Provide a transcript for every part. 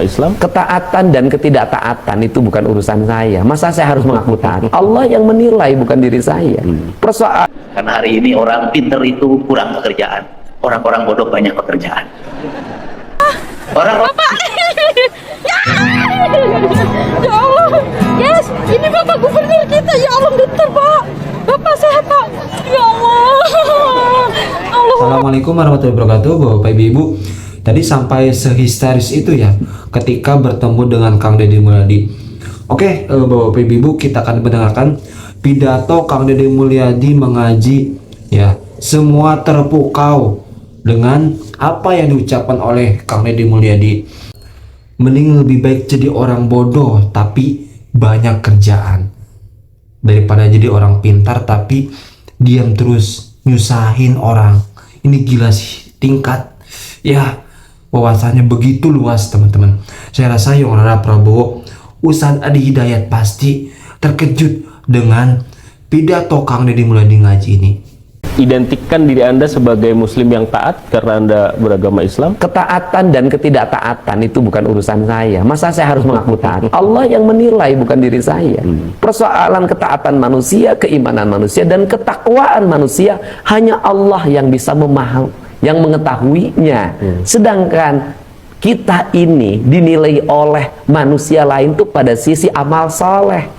Islam. Ketaatan dan ketidaktaatan itu bukan urusan saya. Masa saya harus mengaku taat? Allah yang menilai, bukan diri saya. Persoalan Karena hari ini orang pinter itu kurang pekerjaan, orang-orang bodoh banyak pekerjaan. Orang Bapak, ya Allah, yes, ini Bapak Gubernur kita, ya Allah, bentar Pak, Bapak sehat Pak, ya Allah. Assalamualaikum warahmatullahi wabarakatuh, Bapak Ibu. Tadi sampai sehisteris itu ya ketika bertemu dengan Kang Deddy Mulyadi. Oke, Bapak Ibu, kita akan mendengarkan pidato Kang Deddy Mulyadi mengaji ya. Semua terpukau dengan apa yang diucapkan oleh Kang Deddy Mulyadi. Mending lebih baik jadi orang bodoh tapi banyak kerjaan daripada jadi orang pintar tapi diam terus nyusahin orang. Ini gila sih, tingkat ya wawasannya begitu luas teman-teman. Saya rasa Young Rara Prabowo, Ustadz Adi Hidayat pasti terkejut dengan pidato Kang Deddy Mulyadi ngaji ini. Identikkan diri Anda sebagai muslim yang taat karena Anda beragama Islam. ketaatan dan ketidaktaatan itu bukan urusan saya. Masa saya harus mengaku taat? Allah yang menilai, bukan diri saya. Persoalan ketaatan manusia, keimanan manusia, dan ketakwaan manusia hanya Allah yang bisa memahami, yang mengetahuinya. Sedangkan kita ini dinilai oleh manusia lain tuh pada sisi amal soleh.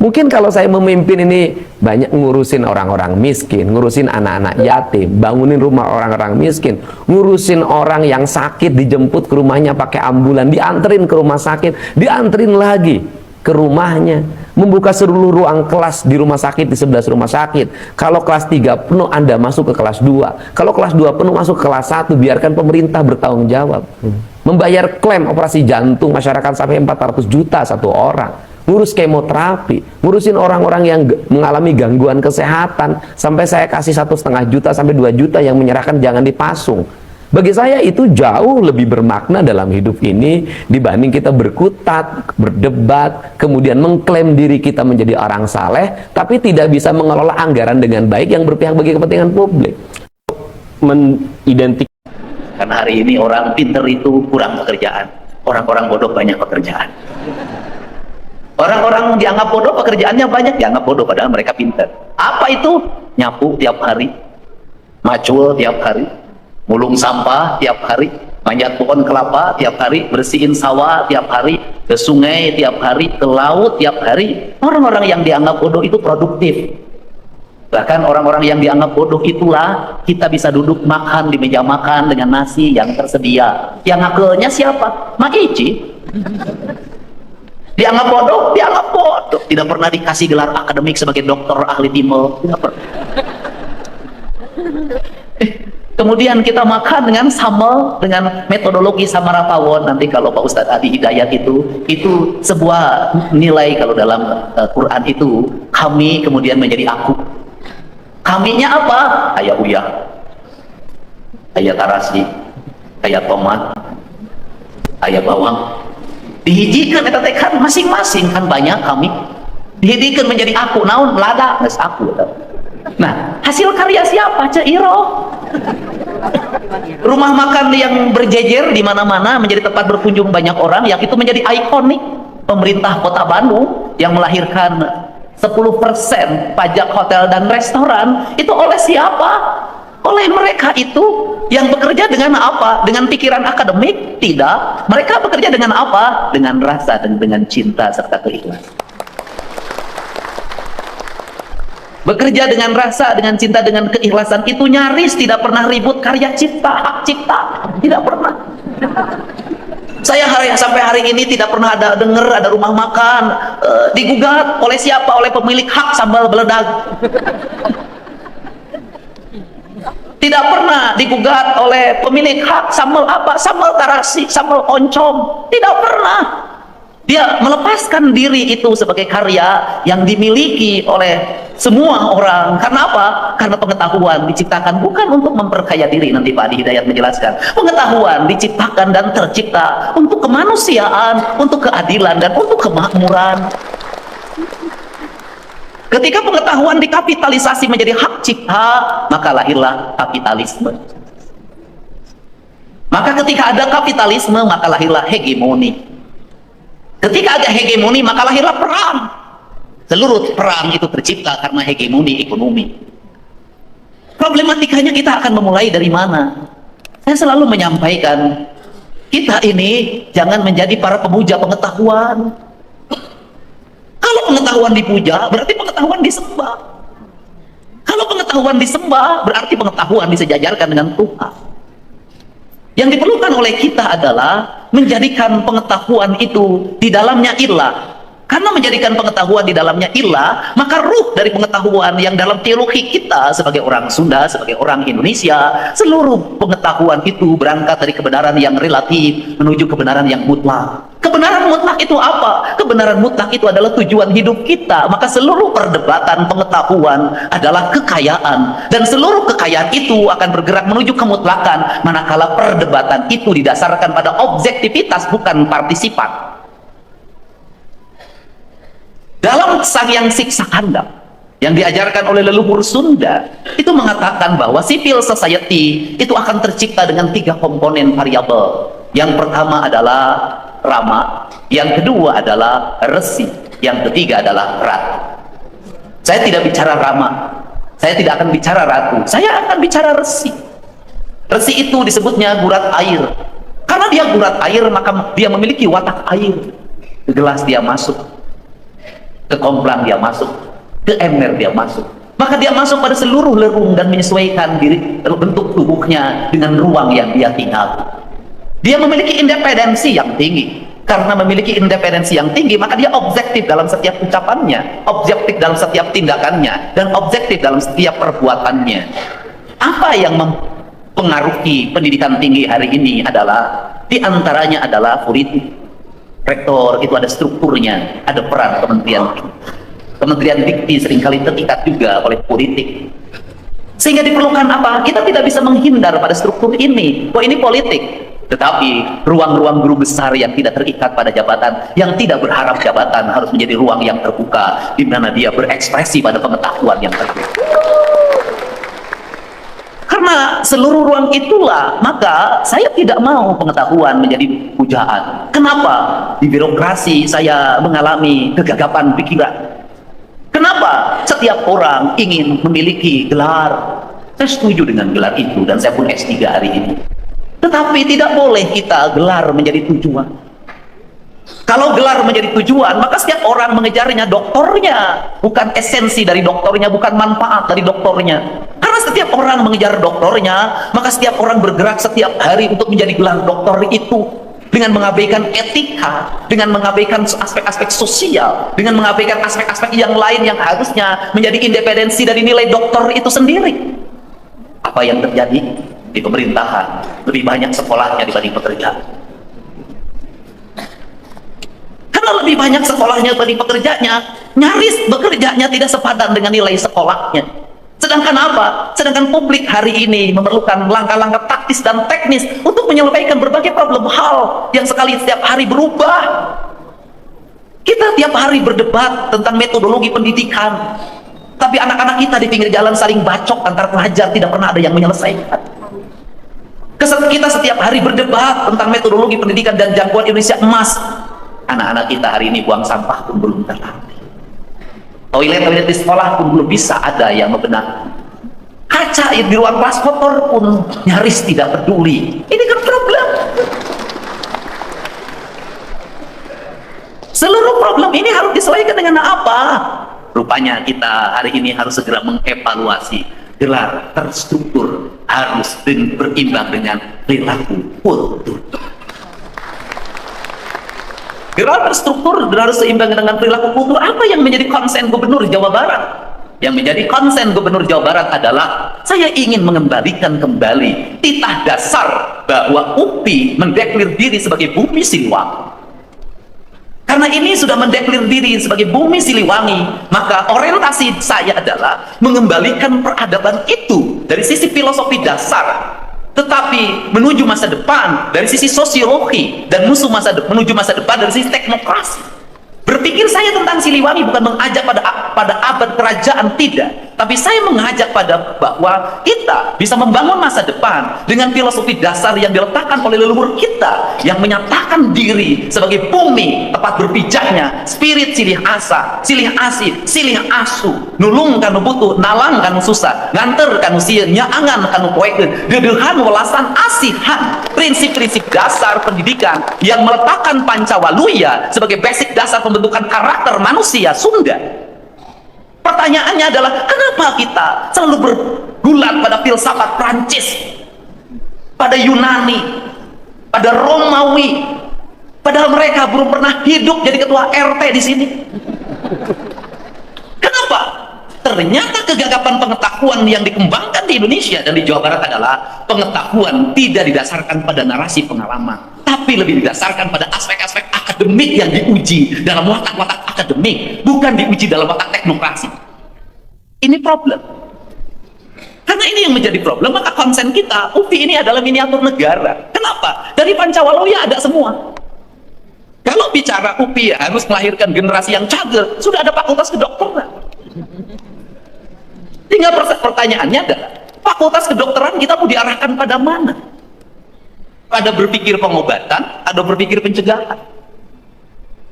Mungkin kalau saya memimpin ini banyak ngurusin orang-orang miskin, ngurusin anak-anak yatim, bangunin rumah orang-orang miskin, ngurusin orang yang sakit, dijemput ke rumahnya pakai ambulan, dianterin ke rumah sakit, dianterin lagi ke rumahnya, membuka seluruh ruang kelas di rumah sakit, di 11 rumah sakit. Kalau kelas 3 penuh, Anda masuk ke kelas 2. Kalau kelas 2 penuh, masuk ke kelas 1. Biarkan pemerintah bertanggung jawab. Membayar klaim operasi jantung masyarakat sampai 400 juta satu orang. Ngurus kemoterapi, ngurusin orang-orang yang mengalami gangguan kesehatan, sampai saya kasih 1,5 juta sampai 2 juta yang menyerahkan jangan dipasung. Bagi saya itu jauh lebih bermakna dalam hidup ini dibanding kita berkutat, berdebat, kemudian mengklaim diri kita menjadi orang saleh tapi tidak bisa mengelola anggaran dengan baik yang berpihak bagi kepentingan publik. Menidentikan karena hari ini orang pinter itu kurang pekerjaan, orang-orang bodoh banyak pekerjaan. Orang-orang dianggap bodoh, pekerjaannya banyak, dianggap bodoh padahal mereka pinter. Apa itu? Nyapu tiap hari, macul tiap hari, mulung sampah tiap hari, manjat pohon kelapa tiap hari, bersihin sawah tiap hari, ke sungai tiap hari, ke laut tiap hari. Orang-orang yang dianggap bodoh itu produktif. Bahkan orang-orang yang dianggap bodoh itulah kita bisa duduk makan di meja makan dengan nasi yang tersedia. Yang ngakelnya siapa? Mak Ici. Dianggap bodoh, dianggap bodoh. Tidak pernah dikasih gelar akademik sebagai dokter ahli timel, tidak pernah. Kemudian kita makan dengan sambal, dengan metodologi Samara Pawon. Nanti kalau Pak Ustadz Adi Hidayat itu sebuah nilai kalau dalam Quran itu, kami kemudian menjadi aku. Kaminya apa? Ayah uyah, ayah tarasi, ayah tomat, ayah bawang. Dihijikan eta teh kan masing-masing kan banyak kami. Dihijikan menjadi aku, naon lada geus aku. Nah, hasil karya siapa? Ceiro. Rumah makan yang berjejer di mana-mana menjadi tempat berkunjung banyak orang, yang itu menjadi ikonik. Pemerintah Kota Bandung yang melahirkan 10% pajak hotel dan restoran itu oleh siapa? Oleh mereka itu yang bekerja dengan apa? Dengan pikiran akademik? Tidak. Mereka bekerja dengan apa? Dengan rasa dan dengan cinta serta keikhlasan. Bekerja dengan rasa, dengan cinta, dengan keikhlasan itu nyaris tidak pernah ribut karya cipta, hak cipta. Tidak pernah. Saya sampai hari ini tidak pernah ada dengar ada rumah makan digugat oleh siapa? Oleh pemilik hak sambal beledag. Tidak pernah digugat oleh pemilik hak sambal apa? Sambal tarasi, sambal oncom. Tidak pernah. Dia melepaskan diri itu sebagai karya yang dimiliki oleh semua orang. Karena apa? Karena pengetahuan diciptakan bukan untuk memperkaya diri. Nanti Pak Adi Hidayat menjelaskan. Pengetahuan diciptakan dan tercipta untuk kemanusiaan, untuk keadilan, dan untuk kemakmuran. Ketika pengetahuan dikapitalisasi menjadi hak cipta, maka lahirlah kapitalisme. Maka ketika ada kapitalisme, maka lahirlah hegemoni. Ketika ada hegemoni, maka lahirlah perang. Seluruh perang itu tercipta karena hegemoni ekonomi. Problematikanya kita akan memulai dari mana? Saya selalu menyampaikan, kita ini jangan menjadi para pemuja pengetahuan. Kalau pengetahuan dipuja, berarti pengetahuan disembah. Kalau pengetahuan disembah, berarti pengetahuan disejajarkan dengan Tuhan. Yang diperlukan oleh kita adalah menjadikan pengetahuan itu di dalamnya ilah. Karena menjadikan pengetahuan di dalamnya ilah, maka ruh dari pengetahuan yang dalam teologi kita sebagai orang Sunda, sebagai orang Indonesia, seluruh pengetahuan itu berangkat dari kebenaran yang relatif menuju kebenaran yang mutlak. Kebenaran mutlak itu apa? Kebenaran mutlak itu adalah tujuan hidup kita. Maka seluruh perdebatan pengetahuan adalah kekayaan, dan seluruh kekayaan itu akan bergerak menuju kemutlakan manakala perdebatan itu didasarkan pada objektivitas, bukan partisipan. Dalam Sang Yang Siksa Kandang yang diajarkan oleh leluhur Sunda, itu mengatakan bahwa civil society itu akan tercipta dengan 3 komponen variabel. Yang pertama adalah Rama, yang kedua adalah Resi, yang ketiga adalah Ratu. Saya tidak bicara Rama, saya tidak akan bicara Ratu, saya akan bicara Resi. Resi itu disebutnya gurat air. Karena dia gurat air, maka dia memiliki watak air. Ke gelas dia masuk, ke komplang dia masuk, ke ember dia masuk. Maka dia masuk pada seluruh lerung dan menyesuaikan diri bentuk tubuhnya dengan ruang yang dia tinggal. Dia memiliki independensi yang tinggi. Karena memiliki independensi yang tinggi, maka dia objektif dalam setiap ucapannya, objektif dalam setiap tindakannya, dan objektif dalam setiap perbuatannya. Apa yang mempengaruhi pendidikan tinggi hari ini adalah, diantaranya adalah politik. Rektor itu ada strukturnya, ada peran Kementerian Dikti seringkali terikat juga oleh politik. Sehingga diperlukan apa? Kita tidak bisa menghindar pada struktur ini. Oh, ini politik. Tetapi ruang-ruang guru besar yang tidak terikat pada jabatan, yang tidak berharap jabatan, harus menjadi ruang yang terbuka, di mana dia berekspresi pada pengetahuan yang terbuka. Karena seluruh ruang itulah, maka saya tidak mau pengetahuan menjadi pujaan. Kenapa? Di birokrasi saya mengalami kegagapan pikiran. Kenapa? Setiap orang ingin memiliki gelar. Saya setuju dengan gelar itu, dan saya pun S3 hari ini. Tetapi tidak boleh kita gelar menjadi tujuan. Kalau gelar menjadi tujuan, maka setiap orang mengejarnya doktornya, bukan esensi dari doktornya, bukan manfaat dari doktornya. Karena setiap orang mengejar doktornya, maka setiap orang bergerak setiap hari untuk menjadi gelar doktor itu, dengan mengabaikan etika, dengan mengabaikan aspek-aspek sosial, dengan mengabaikan aspek-aspek yang lain yang harusnya menjadi independensi dari nilai doktor itu sendiri. Apa yang terjadi di pemerintahan? Lebih banyak sekolahnya dibanding pekerjaan. Karena lebih banyak sekolahnya dibanding pekerjaannya, nyaris bekerjanya tidak sepadan dengan nilai sekolahnya. Sedangkan apa? Sedangkan publik hari ini memerlukan langkah-langkah taktis dan teknis untuk menyelesaikan berbagai problem hal yang sekali setiap hari berubah. Kita tiap hari berdebat tentang metodologi pendidikan, tapi anak-anak kita di pinggir jalan saling bacok antar pelajar, tidak pernah ada yang menyelesaikan. Kita setiap hari berdebat tentang metodologi pendidikan dan jangkauan Indonesia emas. Anak-anak kita hari ini buang sampah pun belum terlatih. Toilet di sekolah pun belum bisa ada yang membenahi. Kaca di ruang kelas kotor pun nyaris tidak peduli. Ini kan problem. Seluruh problem ini harus diselesaikan dengan apa? Rupanya kita hari ini harus segera mengevaluasi gelar terstruktur, harus berimbang dengan perilaku kultur. Gelar terstruktur harus seimbang dengan perilaku kultur. Apa yang menjadi konsen Gubernur Jawa Barat? Yang menjadi konsen Gubernur Jawa Barat adalah, saya ingin mengembalikan kembali titah dasar bahwa UPI mendeklir diri sebagai Bumi Siliwangi. Karena ini sudah mendeklir diri sebagai Bumi Siliwangi, maka orientasi saya adalah mengembalikan peradaban itu dari sisi filosofi dasar, tetapi menuju masa depan dari sisi sosiologi, dan menuju masa depan dari sisi teknokrasi. Berpikir saya tentang Siliwangi bukan mengajak pada abad kerajaan, tidak, Tapi saya mengajak pada bahwa kita bisa membangun masa depan dengan filosofi dasar yang diletakkan oleh leluhur kita, yang menyatakan diri sebagai bumi tempat berpijaknya spirit silih asa, silih asih, silih asu, nulung kanu butuh, nalang kanu susah, nganter kanu sieun, nyaangan kanu poekeun, deudeuhan welasan asihan. Prinsip-prinsip dasar pendidikan yang meletakkan Pancawaluya sebagai basic dasar pembentukan karakter manusia Sunda. Pertanyaannya adalah, kenapa kita selalu bergulat pada filsafat Prancis, pada Yunani, pada Romawi, padahal mereka belum pernah hidup jadi ketua RT di sini? Kenapa? Ternyata kegagapan pengetahuan yang dikembangkan di Indonesia dan di Jawa Barat adalah pengetahuan tidak didasarkan pada narasi pengalaman, tapi lebih didasarkan pada aspek-aspek akademik yang diuji dalam watak-watak akademik, bukan diuji dalam watak teknokrasi. Ini problem. Karena ini yang menjadi problem, maka konsen kita, UPI ini adalah miniatur negara. Kenapa? Dari Pancawaluya ada semua. Kalau bicara UPI harus melahirkan generasi yang cager, sudah ada fakultas kedokteran. Tinggal pertanyaannya adalah, fakultas kedokteran kita mau diarahkan pada mana? Pada berpikir pengobatan atau berpikir pencegahan?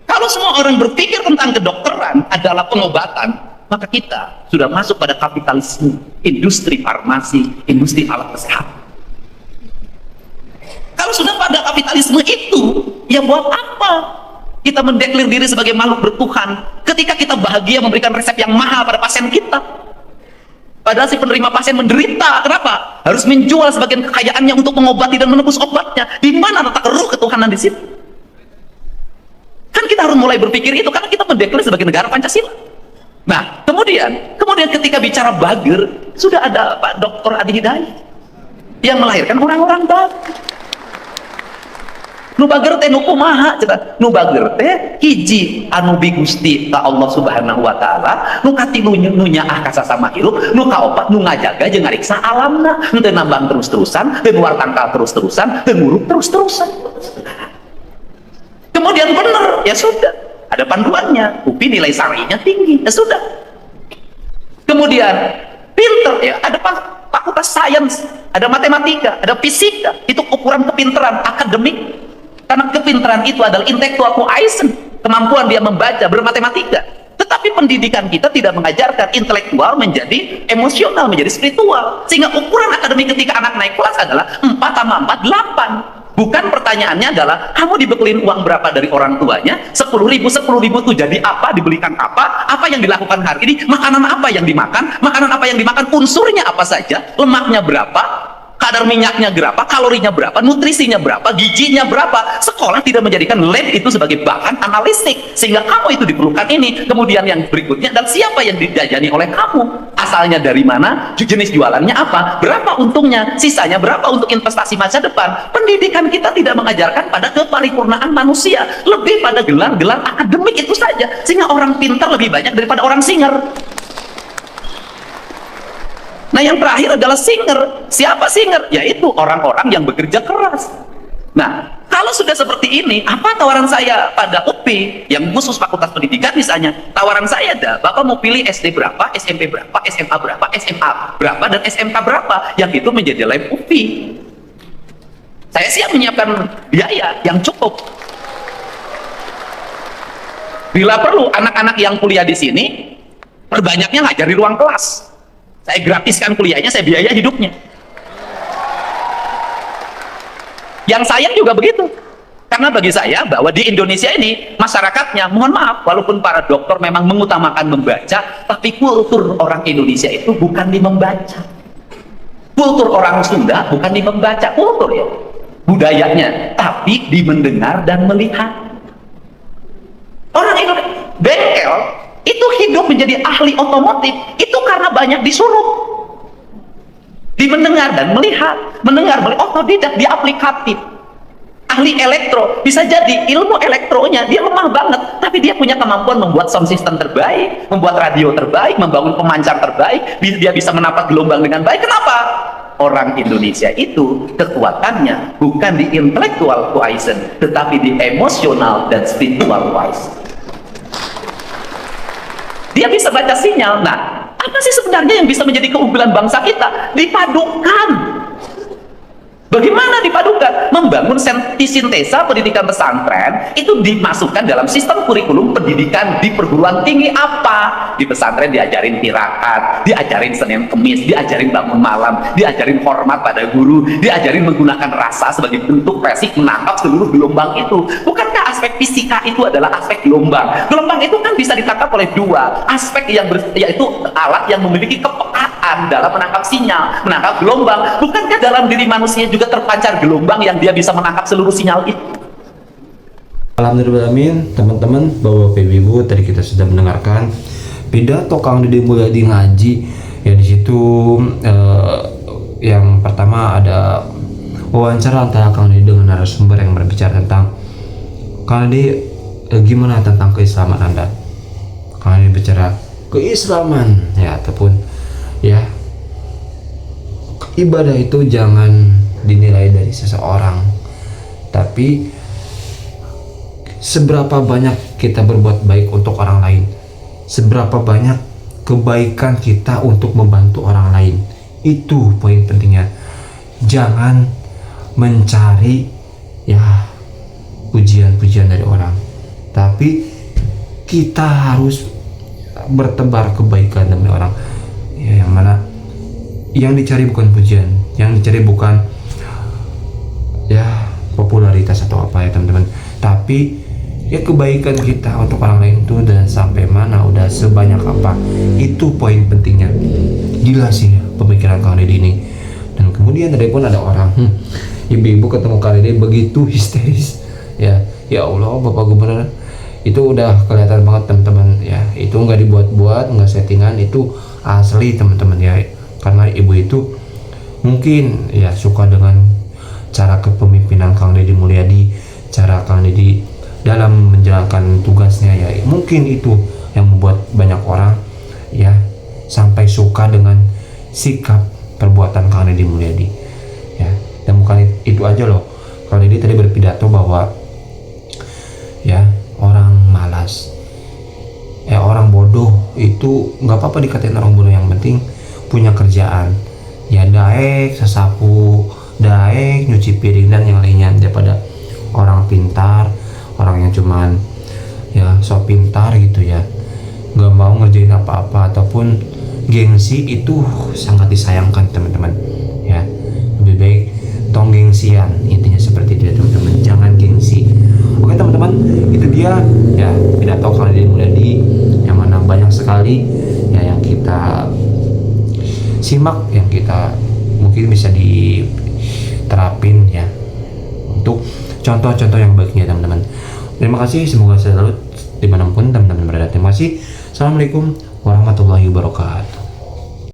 Kalau semua orang berpikir tentang kedokteran adalah pengobatan, maka kita sudah masuk pada kapitalisme, industri farmasi, industri alat kesehatan. Kalau sudah pada kapitalisme itu, ya buat apa kita mendeklir diri sebagai makhluk bertuhan ketika kita bahagia memberikan resep yang mahal pada pasien kita? Padahal si penerima pasien menderita. Kenapa? Harus menjual sebagian kekayaannya untuk mengobati dan menebus obatnya. Di mana letak ruh ketuhanan di situ? Kan kita harus mulai berpikir itu karena kita mendeklar sebagai negara Pancasila. Nah, kemudian ketika bicara bager, sudah ada Pak Dr. Adi Hidayat yang melahirkan orang-orang bager. Nu bager teh nu kumaha cenah? Nu bager teh hiji anu bi Gusti ka Allah Subhanahu wa taala, nu katilu nu nyaah ka sasama hirup, nu kaopat nu ngajaga jeung ngariksa alamna, henteu nambang terus-terusan, teu nuar tangkal terus-terusan, teu nguruk terus-terusan. Kemudian benar, ya sudah, ada panduannya, UPI nilai syar'inya tinggi, ya sudah. Kemudian pinter, ya ada fakultas sains, ada matematika, ada fisika, itu ukuran kepinteran akademik. Karena kepintaran itu adalah intelektual quotient, kemampuan dia membaca, bermatematika. Tetapi pendidikan kita tidak mengajarkan intelektual menjadi emosional, menjadi spiritual. Sehingga ukuran akademik ketika anak naik kelas adalah 4 tambah 4, 8. Bukan pertanyaannya adalah, kamu dibekelin uang berapa dari orang tuanya? 10.000 itu jadi apa? Dibelikan apa? Apa yang dilakukan hari ini? Makanan apa yang dimakan? Makanan apa yang dimakan? Unsurnya apa saja? Lemaknya berapa? Kadar minyaknya berapa, kalorinya berapa, nutrisinya berapa, gizinya berapa. Sekolah tidak menjadikan lab itu sebagai bahan analistik, sehingga kamu itu diperlukan ini. Kemudian yang berikutnya, dan siapa yang dijajani oleh kamu, asalnya dari mana, jenis jualannya apa, berapa untungnya, sisanya berapa untuk investasi masa depan. Pendidikan kita tidak mengajarkan pada keparipurnaan manusia, lebih pada gelar-gelar akademik itu saja, sehingga orang pintar lebih banyak daripada orang singer. Nah, yang terakhir adalah singer. Siapa singer? Yaitu orang-orang yang bekerja keras. Nah, kalau sudah seperti ini, apa tawaran saya pada UPI yang khusus fakultas pendidikan misalnya? Tawaran saya ada, Bapak mau pilih SD berapa, SMP berapa, SMA berapa, SMA berapa, dan SMK berapa? Yang itu menjadi lab UPI. Saya siap menyiapkan biaya yang cukup. Bila perlu, anak-anak yang kuliah di sini, perbanyaknya ngajar di ruang kelas. Saya gratiskan kuliahnya, saya biaya hidupnya. Yang sayang juga begitu. Karena bagi saya bahwa di Indonesia ini masyarakatnya, mohon maaf, walaupun para dokter memang mengutamakan membaca, tapi kultur orang Indonesia itu bukan di membaca. Kultur orang Sunda bukan di membaca, kultur ya, budayanya, tapi di mendengar dan melihat. Orang Indonesia, bengkel itu hidup menjadi ahli otomotif itu karena banyak disuruh di mendengar dan melihat, otodidak, dia aplikatif. Ahli elektro bisa jadi ilmu elektronya dia lemah banget, tapi dia punya kemampuan membuat sound system terbaik, membuat radio terbaik, membangun pemancar terbaik, dia bisa menapak gelombang dengan baik. Kenapa? Orang Indonesia itu kekuatannya bukan di intellectual quotient, tetapi di emosional dan spiritual quotient. Dia bisa baca sinyal. Nah, Apa sih sebenarnya yang bisa menjadi keunggulan bangsa kita? Dipadukan. Bagaimana dipadukan? Membangun sintesa pendidikan pesantren itu dimasukkan dalam sistem kurikulum pendidikan di perguruan tinggi. Apa? Di pesantren diajarin tirakat, diajarin Senin Kemis, diajarin bangun malam, diajarin hormat pada guru, diajarin menggunakan rasa sebagai bentuk presik menangkap seluruh gelombang itu. Bukankah aspek fisika itu adalah aspek gelombang? Gelombang itu kan bisa ditangkap oleh dua aspek yaitu alat yang memiliki kepekaan dalam menangkap sinyal, menangkap gelombang. Bukankah dalam diri manusia juga terpancar gelombang yang dia bisa menangkap seluruh sinyal itu? Alhamdulillah, teman-teman, Bapak Ibu, tadi kita sudah mendengarkan pidato Kang Deddy Mulyadi ngaji. Ya, di situ yang pertama ada wawancara antara Kang Deddy dengan narasumber yang berbicara tentang Kang Deddy, gimana tentang keislaman Anda? Kang Deddy bicara keislaman, ya, ataupun ya, ibadah itu jangan dinilai dari seseorang, tapi seberapa banyak kita berbuat baik untuk orang lain, seberapa banyak kebaikan kita untuk membantu orang lain. Itu poin pentingnya. Jangan mencari ya pujian-pujian dari orang, tapi kita harus bertebar kebaikan demi orang. Ya, yang mana yang dicari bukan pujian, yang dicari bukan ya popularitas atau apa ya teman-teman, tapi ya kebaikan kita untuk orang lain itu udah sampai mana, udah sebanyak apa. Itu poin pentingnya. Gila sih ya, pemikiran Kang Deddy ini. Dan kemudian tadi pun ada orang ibu-ibu ketemu Kang Deddy begitu histeris, ya Allah Bapak Gubernur, itu udah kelihatan banget teman-teman ya, itu nggak dibuat-buat, nggak settingan, itu asli teman-teman ya. Karena ibu itu mungkin ya suka dengan cara kepemimpinan Kang Deddy Mulyadi, cara Kang Deddy dalam menjalankan tugasnya, ya mungkin itu yang membuat banyak orang ya sampai suka dengan sikap perbuatan Kang Deddy Mulyadi ya. Dan bukan itu aja loh, Kang Deddy tadi berpidato bahwa ya orang malas, orang bodoh itu nggak apa-apa dikatain orang bodoh, yang penting punya kerjaan, ya daek sesapu, daek nyuci piring dan yang lainnya, daripada orang pintar, orang yang cuman ya sok pintar gitu ya, nggak mau ngerjain apa-apa ataupun gengsi. Itu sangat disayangkan teman-teman ya. Lebih baik tong gengsian, intinya seperti itu ya teman-teman, jangan gengsi. Oke teman-teman, itu dia ya pidato Kang Deddy Mulyadi yang mana banyak sekali ya yang kita simak, yang kita mungkin bisa diterapin ya untuk contoh-contoh yang baiknya teman-teman. Terima kasih, semoga selalu dimanapun teman-teman berada. Terima kasih. Assalamualaikum warahmatullahi wabarakatuh.